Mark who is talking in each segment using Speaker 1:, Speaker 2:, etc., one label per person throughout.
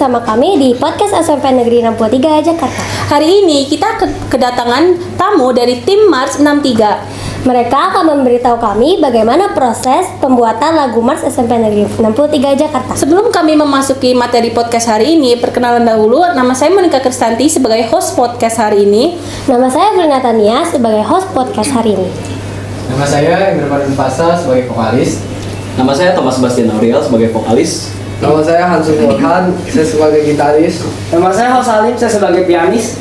Speaker 1: bersama kami di podcast SMP Negeri 63 Jakarta.
Speaker 2: Hari ini kita kedatangan tamu dari tim Mars 63.
Speaker 1: Mereka akan memberitahu kami bagaimana proses pembuatan lagu Mars SMP Negeri 63 Jakarta.
Speaker 2: Sebelum kami memasuki materi podcast hari ini, perkenalan dahulu. Nama saya Monica Kristanti sebagai host podcast hari ini.
Speaker 1: Nama saya Brina Tania sebagai host podcast hari ini.
Speaker 3: Nama saya Indra Pasa sebagai vokalis.
Speaker 4: Nama saya Thomas Sebastian Auriel sebagai vokalis.
Speaker 3: Nama saya Hansu Burhan, saya sebagai gitaris.
Speaker 5: Nama saya Hosalim, saya sebagai pianis.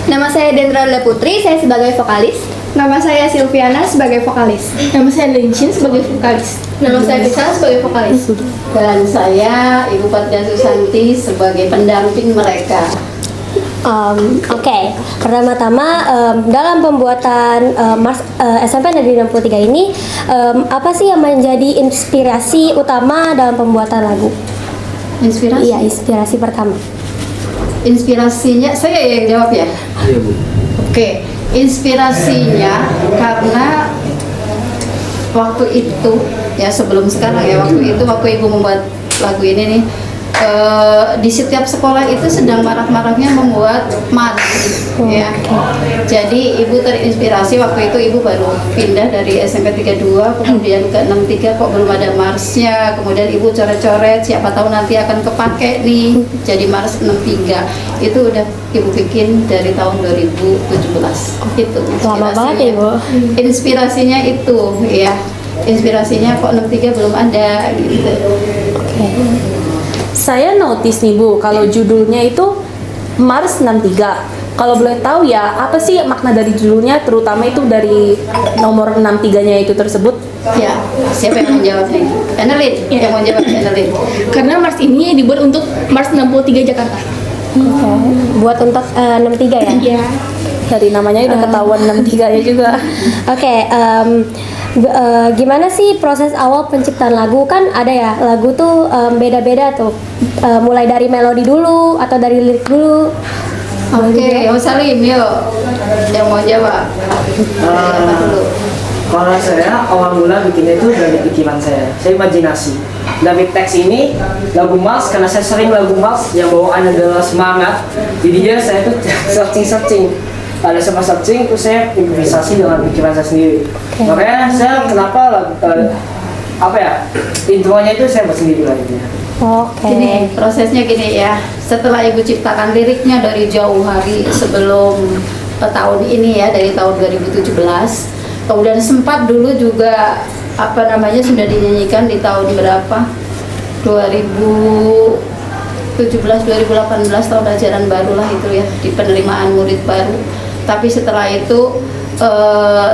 Speaker 6: Nama saya Dendra Putri, saya sebagai vokalis. Nama saya Silviana sebagai vokalis.
Speaker 7: Nama saya Lincin sebagai vokalis.
Speaker 6: Nama saya Bisa sebagai vokalis.
Speaker 8: Dan saya Ibu Fatia Susanti sebagai pendamping mereka.
Speaker 1: Oke. Pertama-tama dalam pembuatan Mars SMP Negeri 63 ini apa sih yang menjadi inspirasi utama dalam pembuatan lagu?
Speaker 8: Inspirasi?
Speaker 1: Iya, inspirasi pertama.
Speaker 8: Inspirasinya saya yang jawab ya.
Speaker 4: Iya, Bu.
Speaker 8: Oke, inspirasinya karena waktu itu ya sebelum sekarang ya, waktu Ibu membuat lagu ini nih. Di setiap sekolah itu sedang marak-maraknya membuat Mars ya. Jadi Ibu terinspirasi waktu itu Ibu baru pindah dari SMP 32 kemudian ke 63 kok belum ada Marsnya. Kemudian Ibu coret-coret siapa tahu nanti akan kepake nih jadi Mars 63. Itu udah Ibu bikin dari tahun 2017. Itu
Speaker 1: lama banget Ibu.
Speaker 8: Inspirasinya itu ya. Inspirasinya kok 63 belum ada gitu.
Speaker 2: Saya notice nih Bu, kalau judulnya itu Mars 63. Kalau boleh tahu ya, apa sih makna dari judulnya, terutama itu dari nomor 63-nya itu tersebut?
Speaker 8: Ya, siapa yang mau jawab nih? Enelin, yang mau jawab Enelin.
Speaker 7: Karena Mars ini dibuat untuk Mars 63 Jakarta.
Speaker 1: Buat untuk 63 ya?
Speaker 7: Iya.
Speaker 2: Dari namanya udah ketahuan 63-nya juga.
Speaker 1: Gimana sih proses awal penciptaan lagu? Kan ada ya, lagu tuh beda-beda tuh. Mulai dari melodi dulu atau dari lirik dulu.
Speaker 8: Oke, Salim yuk. Yang mau jawab.
Speaker 5: Kalau saya awal mula bikinnya itu dari pikiran saya imajinasi. Dari teks ini lagu Mars, karena saya sering lagu Mars yang bawaan adalah semangat. Jadinya saya tuh searching. Ada sama searching, terus saya improvisasi dengan pikiran saya sendiri. Makanya saya kenapa intronya itu saya buat sendiri lagi.
Speaker 8: Gini, prosesnya gini ya. Setelah Ibu ciptakan liriknya dari jauh hari sebelum tahun ini ya, dari tahun 2017. Kemudian sempat dulu juga sudah dinyanyikan di tahun berapa? 2017 2018 tahun ajaran baru lah itu ya, di penerimaan murid baru. Tapi setelah itu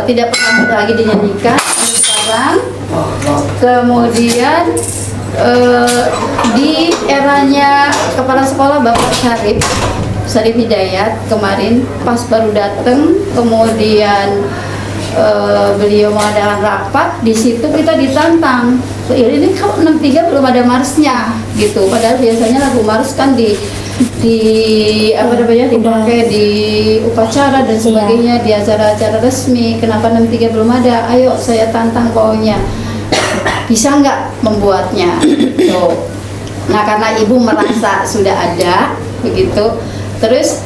Speaker 8: tidak pernah lagi dinyanyikan sekarang. Kemudian di eranya kepala sekolah Bapak Syarif Hidayat kemarin pas baru datang, kemudian beliau mengadakan rapat, di situ kita ditantang, ini kok 63 belum ada marsnya gitu, padahal biasanya lagu mars kan di apa namanya dipakai di upacara dan sebagainya, di acara-acara resmi. Kenapa 63 belum ada? Ayo saya tantang pokoknya, bisa nggak membuatnya gitu. Nah karena ibu merasa sudah ada begitu, terus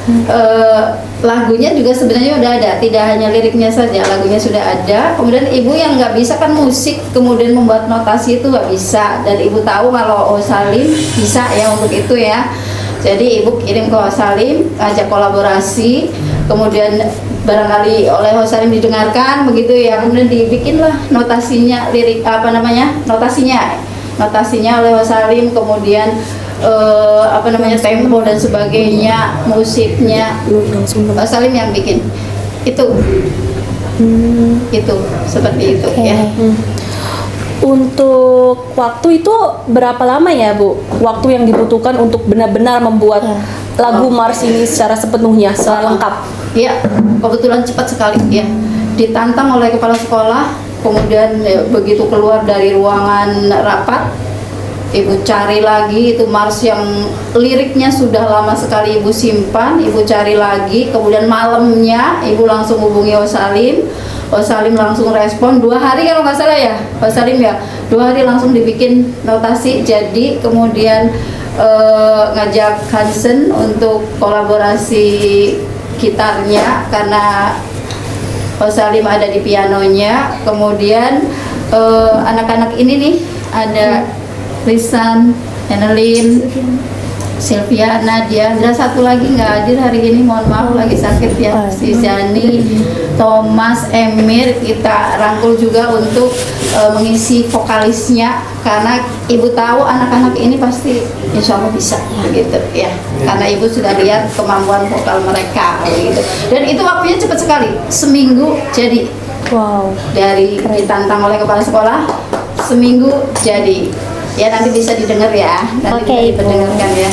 Speaker 8: lagunya juga sebenarnya udah ada, tidak hanya liriknya saja, lagunya sudah ada. Kemudian ibu yang nggak bisa kan musik, kemudian membuat notasi itu nggak bisa, dan ibu tahu kalau Salim bisa ya untuk itu ya. Jadi ibu kirim ke Salim, ajak kolaborasi, kemudian barangkali oleh Salim didengarkan begitu ya, kemudian dibikinlah notasinya, lirik apa namanya, notasinya oleh Salim, kemudian apa namanya tempo dan sebagainya, musiknya Salim yang bikin itu seperti itu ya.
Speaker 2: Untuk waktu itu berapa lama ya Bu? Waktu yang dibutuhkan untuk benar-benar membuat lagu Mars ini secara sepenuhnya, secara lengkap?
Speaker 8: Iya, kebetulan cepat sekali ya. Ditantang oleh kepala sekolah, kemudian begitu keluar dari ruangan rapat, ibu cari lagi itu Mars yang liriknya sudah lama sekali ibu simpan, ibu cari lagi, kemudian malamnya ibu langsung hubungi Salim. Salim langsung respon 2 hari kalau nggak salah ya, Salim ya, 2 hari langsung dibikin notasi jadi. Kemudian ngajak Hansen untuk kolaborasi gitarnya karena Salim ada di pianonya. Kemudian anak-anak ini nih ada Risan, Enelin, Sylvia, Nadia, ada satu lagi nggak hadir hari ini, mohon maaf lagi sakit ya, si Zani, Thomas, Emir, kita rangkul juga untuk mengisi vokalisnya karena ibu tahu anak-anak ini pasti insya Allah bisa begitu ya, karena ibu sudah lihat kemampuan vokal mereka begitu, dan itu waktunya cepat sekali, seminggu jadi.
Speaker 1: Wow.
Speaker 8: Dari ditantang oleh kepala sekolah, seminggu jadi. Ya nanti bisa didengar ya, nanti
Speaker 1: Oke,
Speaker 8: bisa diperdengarkan ya.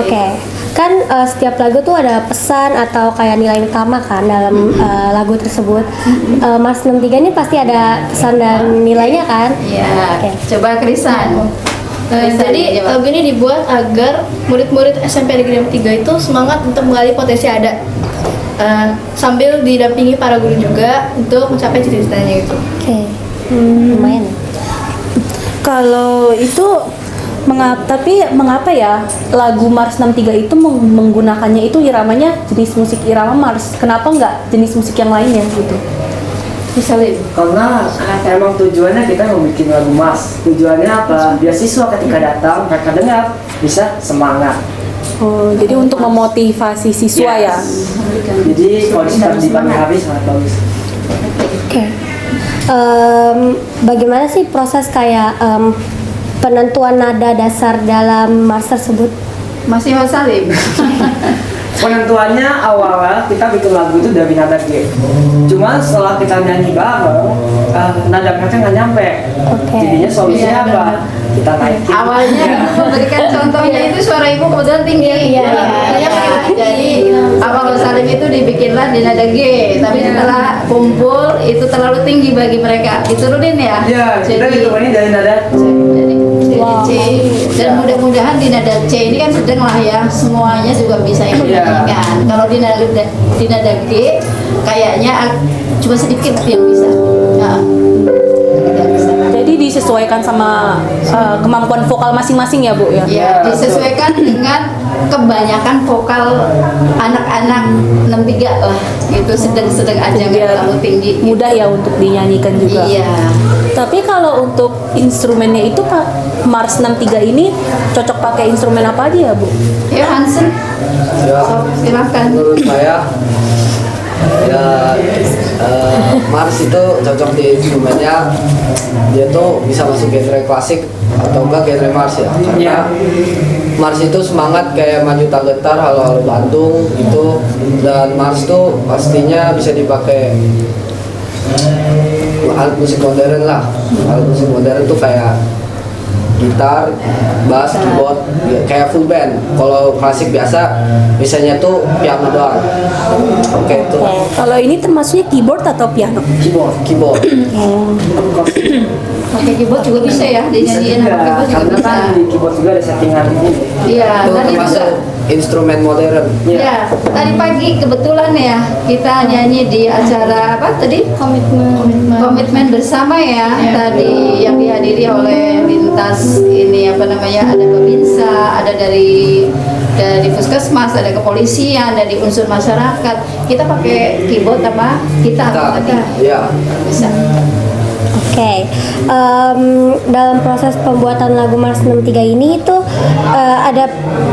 Speaker 1: Oke. Kan setiap lagu tuh ada pesan atau kayak nilai utama kan dalam lagu tersebut. Mars 63 ini pasti ada pesan dan nilainya kan?
Speaker 8: Iya.
Speaker 1: Oke.
Speaker 8: Coba Krisan.
Speaker 7: Jadi lagu ini dibuat agar murid-murid SMP Negeri 3 itu semangat untuk menggali potensi ada, sambil didampingi para guru juga untuk mencapai cita-citanya gitu.
Speaker 1: Oke. Lumayan.
Speaker 2: Kalau itu tapi mengapa ya lagu Mars 63 itu menggunakannya itu iramanya jenis musik irama Mars? Kenapa nggak jenis musik yang lainnya gitu?
Speaker 8: Misalnya
Speaker 5: Karena emang tujuannya kita mau bikin lagu Mars. Tujuannya apa? Biar siswa ketika datang mereka dengar bisa semangat.
Speaker 2: Oh, jadi untuk memotivasi siswa ya?
Speaker 5: Jadi kalau di pagi hari sangat bagus.
Speaker 1: Oke. Bagaimana sih proses kayak penentuan nada dasar dalam Mars tersebut?
Speaker 8: masih Salim.
Speaker 5: Penentuannya awalnya kita bikin lagu itu dari nada G. Cuma setelah kita nyanyi bareng, nada mereka nggak nyampe.
Speaker 1: Oke.
Speaker 5: Jadinya solusinya
Speaker 8: Iya,
Speaker 5: apa? Kita naikin.
Speaker 8: Awalnya memberikan contohnya itu suara ibu kebetulan tinggi.
Speaker 1: Iya.
Speaker 8: Jadi awal Salim itu dibikinlah di nada G, tapi setelah kumpul itu terlalu tinggi bagi mereka. Diturunin ya.
Speaker 5: Ya, kita diturunin dari nada C.
Speaker 8: Jadi C. Dan mudah-mudahan di nada C ini kan sedang lah ya, semuanya juga bisa ikut nyanyikan. Kalau di nada G kayaknya cuma sedikit yang bisa. Nah, tidak bisa.
Speaker 2: Jadi disesuaikan sama kemampuan vokal masing-masing ya Bu ya?
Speaker 8: Ya, disesuaikan dengan kebanyakan vokal anak-anak 63 lah, itu sedang-sedang aja nggak
Speaker 2: Biar
Speaker 8: terlalu tinggi.
Speaker 2: mudah ya untuk dinyanyikan juga.
Speaker 8: Iya.
Speaker 2: Tapi kalau untuk instrumennya itu Pak Mars 63 ini cocok pakai instrumen apa aja ya Bu?
Speaker 8: Ya Hansen,
Speaker 3: Ya,
Speaker 8: so, silakan.
Speaker 3: menurut saya ya
Speaker 9: Mars itu cocok di instrumennya, dia tuh bisa masuk genre klasik atau enggak genre Mars ya, karena Mars itu semangat kayak maju tak getar, halo-halo Bandung itu, dan Mars tuh pastinya bisa dipakai alat musik modern lah. Alat musik modern tuh kayak gitar, bass, keyboard, ya, kayak full band. Kalau klasik biasa biasanya tuh piano doang. Oke, itu.
Speaker 2: Kalau ini termasuknya keyboard atau piano?
Speaker 9: Keyboard.
Speaker 8: Pakai keyboard juga bisa ya, dinyanyiin sama keyboard juga
Speaker 5: Karena
Speaker 8: bisa.
Speaker 5: kan di keyboard juga ada settingan ini.
Speaker 8: Iya,
Speaker 9: Itu
Speaker 8: tadi juga.
Speaker 9: termasuk instrumen modern.
Speaker 8: Ya, tadi pagi kebetulan ya kita nyanyi di acara apa tadi? Komitmen bersama ya. Tadi yang dihadiri oleh lintas ini apa namanya, ada Babinsa, ada dari Puskesmas, ada kepolisian, dari unsur masyarakat. Kita pakai keyboard sama gitar tadi.
Speaker 9: Iya.
Speaker 8: Bisa.
Speaker 1: Oke, dalam proses pembuatan lagu Mars 63 ini itu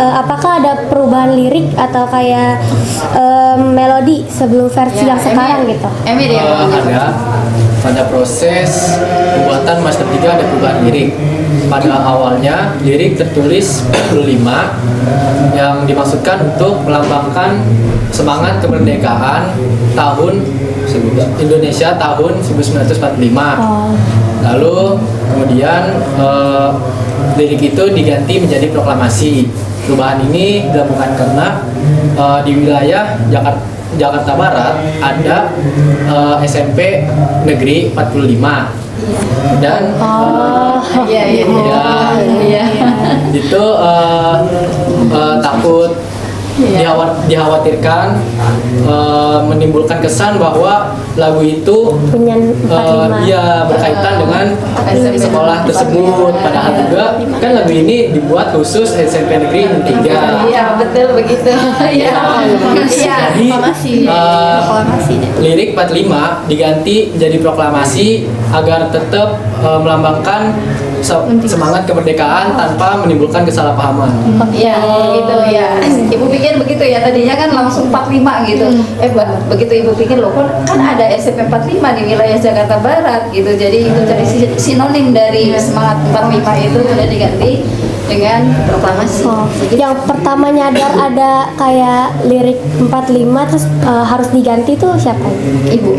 Speaker 1: apakah ada perubahan lirik atau kayak melodi sebelum versi yang sekarang gitu?
Speaker 8: Emir ya.
Speaker 3: Ada pada proses pembuatan Mars 63 ada perubahan lirik. Pada awalnya lirik tertulis 45 yang dimaksudkan untuk melambangkan semangat kemerdekaan tahun Indonesia tahun 1945. Lalu kemudian lirik itu diganti menjadi proklamasi. Perubahan ini dilakukan karena di wilayah Jakarta Barat ada SMP Negeri 45 dan
Speaker 8: Iya.
Speaker 3: itu takut dikhawatirkan menimbulkan kesan bahwa lagu itu
Speaker 1: Punya 45.
Speaker 3: berkaitan dengan sekolah tersebut, padahal juga kan lagu ini dibuat khusus SMP Negeri 3.
Speaker 8: Iya, betul begitu. Iya. Iya.
Speaker 3: Jadi lirik 45 diganti menjadi proklamasi agar tetap melambangkan semangat kemerdekaan tanpa menimbulkan kesalahpahaman.
Speaker 8: Iya, gitu ya. Ibu pikir begitu ya, tadinya kan langsung 45 gitu. Begitu ibu pikir loh, kan ada SMP 45 di wilayah Jakarta Barat gitu. Jadi itu jadi sinonim dari semangat 45 itu udah diganti dengan proklamasi.
Speaker 1: Yang pertama nyadar ada kayak lirik 45 terus harus diganti tuh siapa?
Speaker 8: Ibu.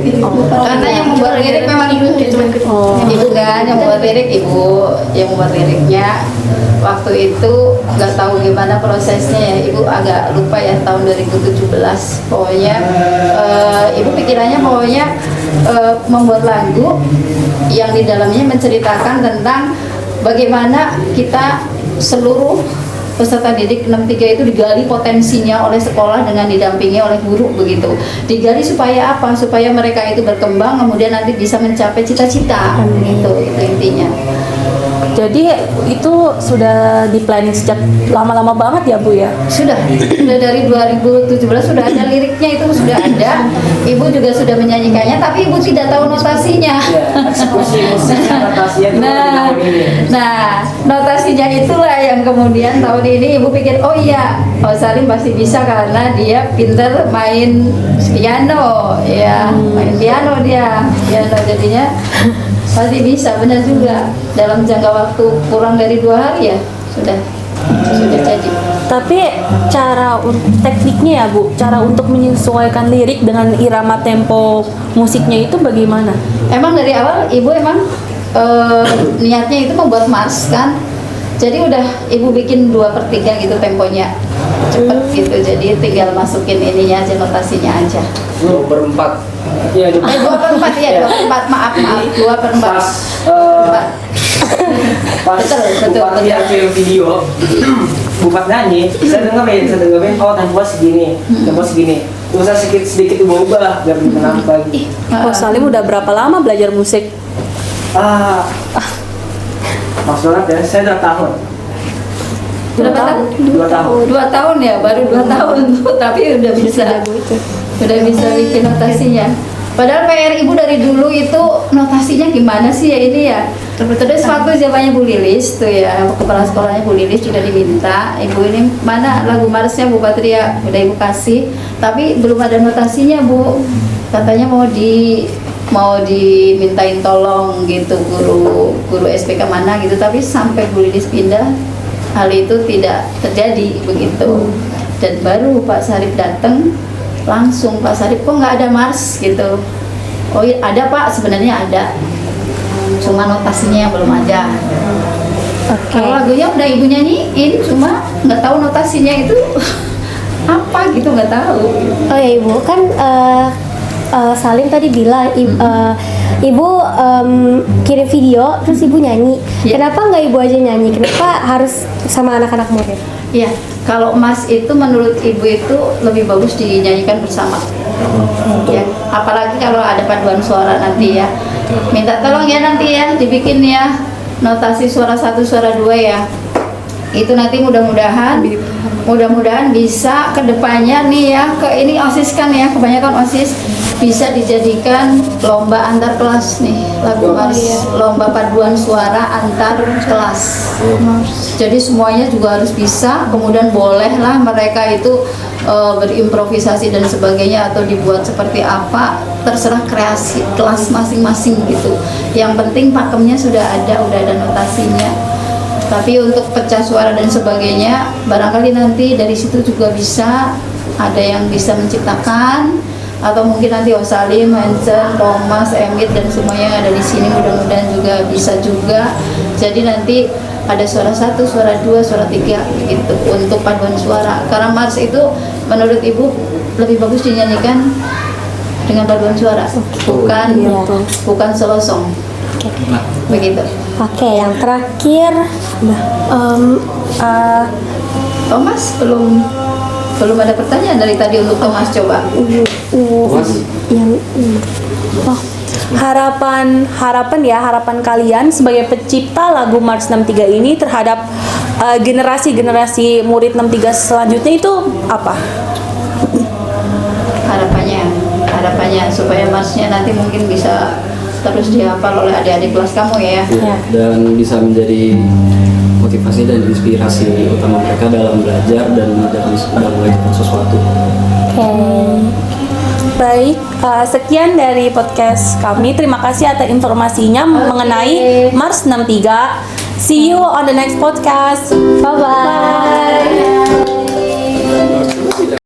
Speaker 8: Karena yang membuat lirik memang ibu. Ibu kan yang membuat lirik, ibu yang membuat liriknya. Waktu itu nggak tahu gimana prosesnya ya, ibu agak lupa ya, tahun 2017 pokoknya ibu pikirannya pokoknya membuat lagu yang di dalamnya menceritakan tentang bagaimana kita seluruh peserta didik 63 itu digali potensinya oleh sekolah dengan didampingi oleh guru begitu. Digali supaya apa? Supaya mereka itu berkembang kemudian nanti bisa mencapai cita-cita gitu, itu intinya.
Speaker 2: Jadi itu sudah di planning sejak lama-lama banget ya Bu ya?
Speaker 8: Sudah dari 2017 sudah ada liriknya, itu sudah ada. Ibu juga sudah menyanyikannya, tapi ibu tidak tahu notasinya.
Speaker 5: Eksekusi musiknya, notasinya itu
Speaker 8: Nah, notasinya itulah yang kemudian tahun ini ibu pikir, oh iya, Salim pasti bisa karena dia pintar main piano, ya, main piano dia, piano jadinya pasti bisa, benar juga. Dalam jangka waktu kurang dari 2 hari ya sudah jadi.
Speaker 2: Tapi tekniknya ya Bu, cara untuk menyesuaikan lirik dengan irama tempo musiknya itu bagaimana?
Speaker 8: Emang dari awal ibu emang niatnya itu membuat Mars kan, jadi udah ibu bikin 2/3 gitu temponya cepet gitu, jadi tinggal masukin ininya aja, notasinya aja.
Speaker 9: 2/4.
Speaker 5: Iya,
Speaker 8: 2/4 ya, 2/4 maaf 2/4.
Speaker 5: Pas Bupati akhir video Bupati nyanyi, saya dengerin, oh tempo segini, terus saya sedikit ubah biar menang lagi.
Speaker 2: Oh, Salim udah berapa lama belajar musik?
Speaker 5: Mas banget ya, saya 2 tahun.
Speaker 8: Berapa tahun?
Speaker 5: 2 tahun.
Speaker 8: 2 tahun ya, baru 2 tahun tapi udah bisa bikin notasinya. Padahal PR ibu dari dulu itu notasinya gimana sih ya ini ya. Terus waktu zamannya Bu Lilis tuh ya, kepala sekolahnya Bu Lilis juga diminta, ibu ini mana lagu Marsnya Bu Patria, udah ibu kasih, tapi belum ada notasinya Bu. katanya mau dimintain tolong gitu guru SPK mana gitu, tapi sampai Bu Lilis pindah hal itu tidak terjadi begitu. Dan baru Pak Sarip datang, langsung Pak Sarip kok nggak ada Mars gitu. Oh iya ada Pak, sebenarnya ada, cuma notasinya yang belum ada. Kalau lagunya udah ibu nyanyiin, cuma nggak tahu notasinya itu apa gitu, nggak tahu.
Speaker 1: Oh ya Ibu, kan Salim tadi bilang ibu kirim video terus ibu nyanyi.
Speaker 8: Iya.
Speaker 1: Kenapa nggak ibu aja nyanyi? Kenapa harus sama anak-anak murid?
Speaker 8: Iya, kalau Mas itu menurut ibu itu lebih bagus dinyanyikan bersama. Ya, apalagi kalau ada paduan suara nanti ya. Minta tolong ya nanti ya dibikin ya notasi suara 1 suara 2 ya. Itu nanti mudah-mudahan bisa kedepannya nih ya, ini OSIS kan ya, kebanyakan OSIS bisa dijadikan lomba antar kelas nih, lagu Mars, lomba paduan suara antar kelas. Jadi semuanya juga harus bisa, kemudian bolehlah mereka itu berimprovisasi dan sebagainya atau dibuat seperti apa, terserah kreasi kelas masing-masing gitu. Yang penting pakemnya sudah ada notasinya. Tapi untuk pecah suara dan sebagainya, barangkali nanti dari situ juga bisa ada yang bisa menciptakan, atau mungkin nanti Osalim, Hansen, Thomas, Emit dan semuanya yang ada di sini mudah-mudahan juga bisa juga. Jadi nanti ada suara 1, suara 2, suara 3 gitu untuk paduan suara. Karena Mars itu menurut ibu lebih bagus dinyanyikan dengan paduan suara, bukan solo song. Begitu.
Speaker 1: Oke, yang terakhir,
Speaker 8: Thomas belum ada pertanyaan dari tadi untuk Thomas, coba.
Speaker 2: Harapan kalian sebagai pencipta lagu Mars 63 ini terhadap generasi murid 63 selanjutnya itu apa?
Speaker 8: Harapannya supaya Marsnya nanti mungkin bisa terus dihafal oleh adik-adik kelas kamu ya.
Speaker 4: Dan bisa menjadi motivasi dan inspirasi utama mereka dalam belajar dan mengajarkan sesuatu.
Speaker 2: Baik, sekian dari podcast kami. Terima kasih atas informasinya mengenai Mars 63. See you on the next podcast. Bye-bye.